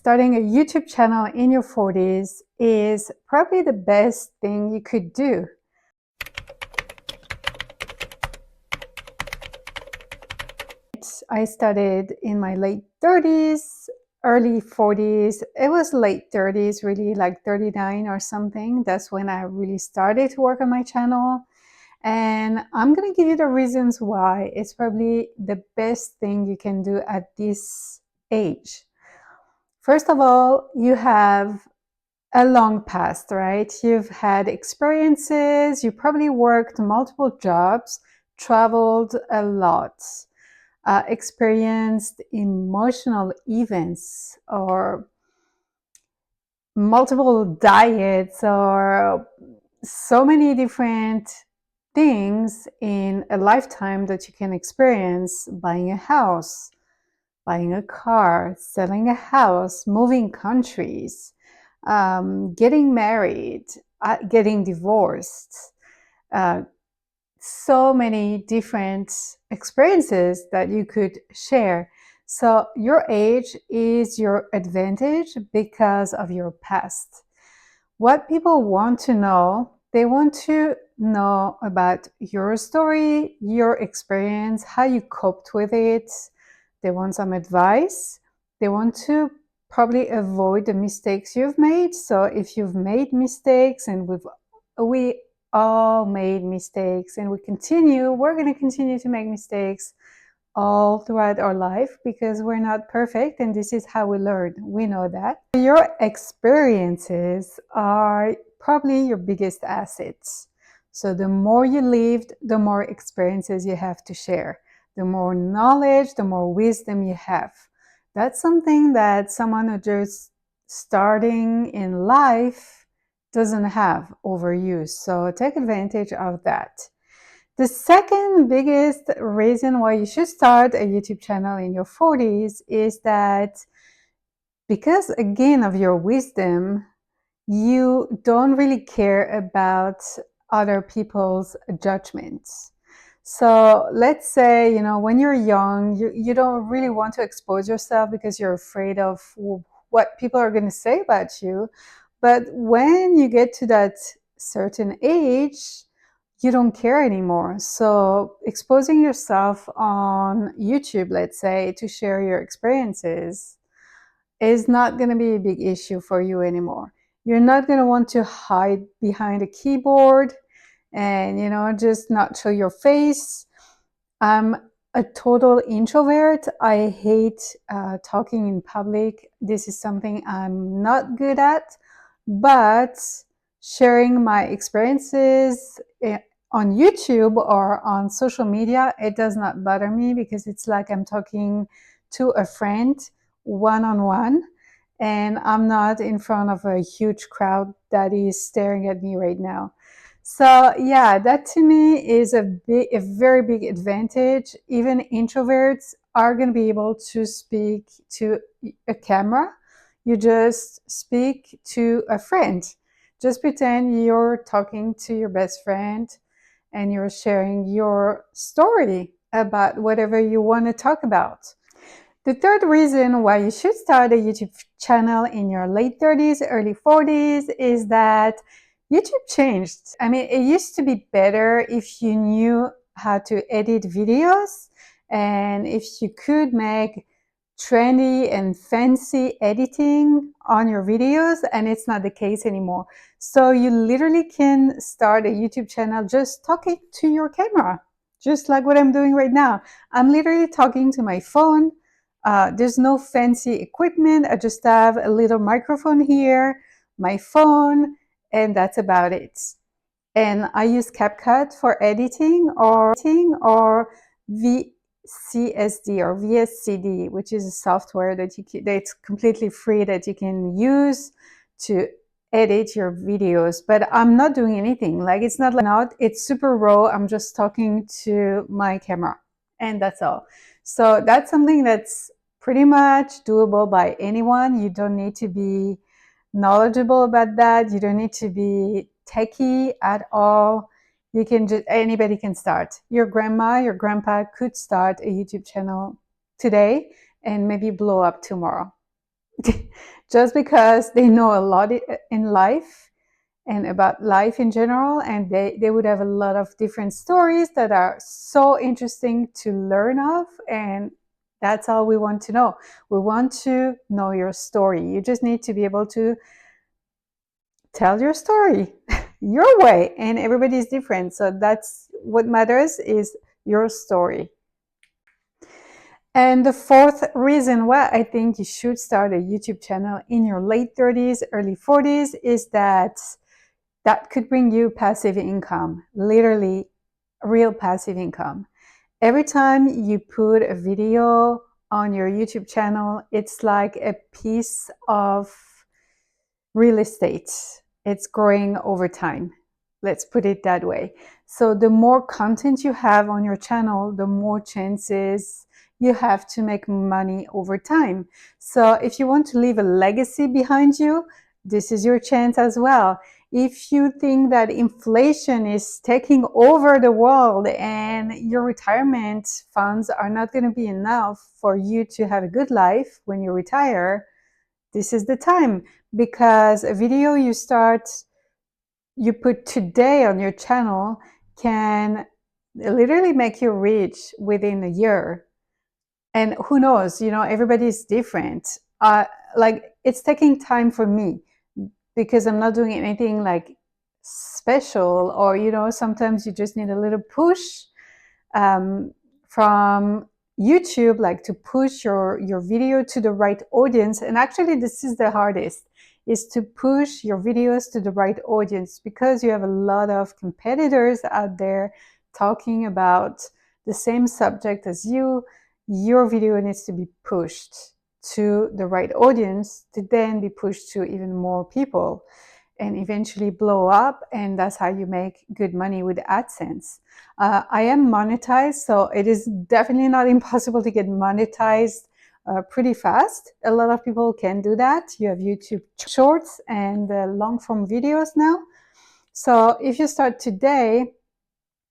starting a YouTube channel in your 40s is probably the best thing you could do. I started in my late 30s, early 40s. It was late 30s, really, like 39 or something. That's when I really started to work on my channel. And I'm going to give you the reasons why it's probably the best thing you can do at this age. First of all, you have a long past, right? You've had experiences, you probably worked multiple jobs, traveled a lot, experienced emotional events or multiple diets or so many different things in a lifetime that you can experience: buying a house, buying a car, selling a house, moving countries, getting married, getting divorced. So many different experiences that you could share. So your age is your advantage because of your past. What people want to know, they want to know about your story, your experience, how you coped with it. They want some advice. They want to probably avoid the mistakes you've made. So if you've made mistakes, and we all made mistakes, and we're going to continue to make mistakes all throughout our life because we're not perfect, and this is how we learn. We know that. Your experiences are probably your biggest assets. So the more you lived, the more experiences you have to share. The more knowledge, the more wisdom you have. That's something that someone who just starting in life doesn't have overuse. So take advantage of that. The second biggest reason why you should start a YouTube channel in your 40s is that because, again, of your wisdom, you don't really care about other people's judgments. So let's say, when you're young, you don't really want to expose yourself because you're afraid of what people are going to say about you. But when you get to that certain age, you don't care anymore. So exposing yourself on YouTube, let's say, to share your experiences is not going to be a big issue for you anymore. You're not going to want to hide behind a keyboard and, just not show your face. I'm a total introvert. I hate talking in public. This is something I'm not good at, but sharing my experiences on YouTube or on social media, it does not bother me because it's like I'm talking to a friend one-on-one, and I'm not in front of a huge crowd that is staring at me right now. So yeah, that to me is a very big advantage. Even introverts are going to be able to speak to a camera. You just speak to a friend. Just pretend you're talking to your best friend and you're sharing your story about whatever you want to talk about. The third reason why you should start a YouTube channel in your late 30s, early 40s is that YouTube changed. I mean, it used to be better if you knew how to edit videos and if you could make trendy and fancy editing on your videos, and it's not the case anymore. So you literally can start a YouTube channel just talking to your camera, just like what I'm doing right now. I'm literally talking to my phone. There's no fancy equipment. I just have a little microphone here, my phone, and that's about it. And I use CapCut for editing or VCSD or VSCD, which is a software that's completely free that you can use to edit your videos. But I'm not doing anything. Like, it's super raw. I'm just talking to my camera, and that's all. So that's something that's pretty much doable by anyone. You don't need to be knowledgeable about that. You don't need to be techie at all. Anybody can start. Your grandma, your grandpa could start a YouTube channel today and maybe blow up tomorrow. just because they know a lot in life and about life in general, and they would have a lot of different stories that are so interesting to learn of, and that's all we want to know. We want to know your story. You just need to be able to tell your story your way, and everybody's different, so that's what matters, is your story. And the fourth reason why I think you should start a YouTube channel in your late 30s, early 40s is that could bring you passive income, literally real passive income. Every time you put a video on your YouTube channel, it's like a piece of real estate. It's growing over time. Let's put it that way. So the more content you have on your channel, the more chances you have to make money over time. So if you want to leave a legacy behind you, this is your chance as well. If you think that inflation is taking over the world and your retirement funds are not going to be enough for you to have a good life when you retire, this is the time, because a video you put today on your channel can literally make you rich within a year. And who knows, everybody's different. Like, it's taking time for me because I'm not doing anything like special, or sometimes you just need a little push um, from YouTube, like to push your video to the right audience. And actually, this is the hardest, is to push your videos to the right audience, because you have a lot of competitors out there talking about the same subject as you. Your video needs to be pushed to the right audience to then be pushed to even more people and eventually blow up. And that's how you make good money with AdSense. I am monetized, so it is definitely not impossible to get monetized pretty fast. A lot of people can do that. You have YouTube Shorts and long form videos now. So if you start today,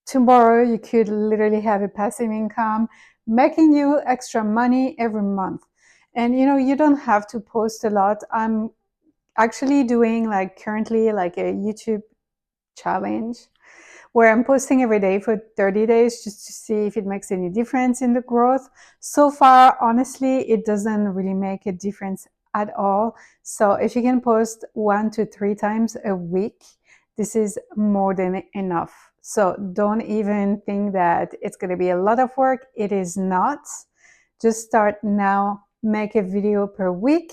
tomorrow you could literally have a passive income making you extra money every month. And you don't have to post a lot. I'm actually doing currently a YouTube challenge where I'm posting every day for 30 days just to see if it makes any difference in the growth. So far, honestly, it doesn't really make a difference at all. So if you can post 1 to 3 times a week, this is more than enough. So don't even think that it's going to be a lot of work. It is not. Just start now, make a video per week,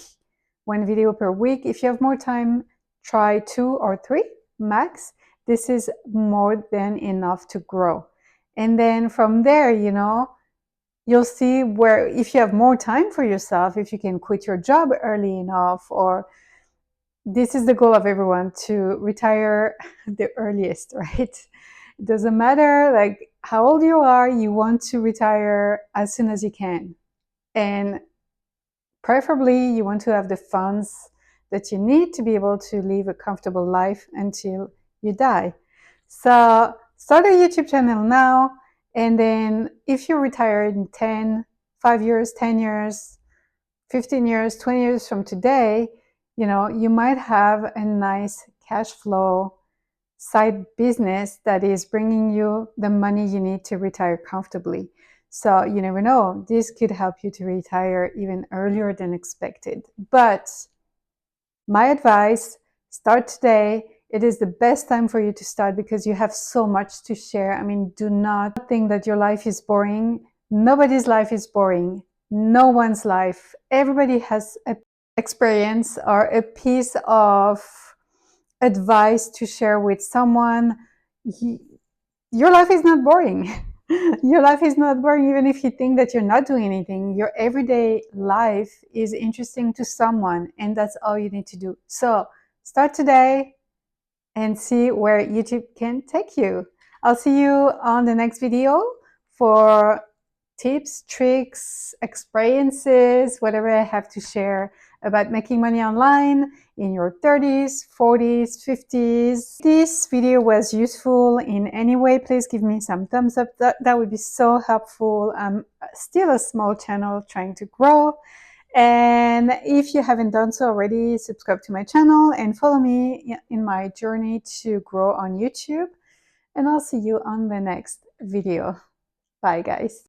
1 video per week. If you have more time, try 2 or 3 max. This is more than enough to grow. And then from there, you'll see where, if you have more time for yourself, if you can quit your job early enough, or this is the goal of everyone, to retire the earliest, right? It doesn't matter like how old you are, you want to retire as soon as you can. And preferably you want to have the funds that you need to be able to live a comfortable life until you die. So start a YouTube channel now, and then if you retire in 5 years, 10 years, 15 years, 20 years from today, you might have a nice cash flow side business that is bringing you the money you need to retire comfortably. So you never know, this could help you to retire even earlier than expected. But my advice, start today. It is the best time for you to start because you have so much to share. I mean, do not think that your life is boring. Nobody's life is boring. No one's life. Everybody has an experience or a piece of advice to share with someone. Your life is not boring. Your life is not boring, even if you think that you're not doing anything. Your everyday life is interesting to someone, and that's all you need to do. So start today and see where YouTube can take you. I'll see you on the next video for tips, tricks, experiences, whatever I have to share about making money online in your 30s, 40s, 50s. If this video was useful in any way, please give me some thumbs up. That would be so helpful. I'm still a small channel trying to grow. And if you haven't done so already, subscribe to my channel and follow me in my journey to grow on YouTube. And I'll see you on the next video. Bye, guys.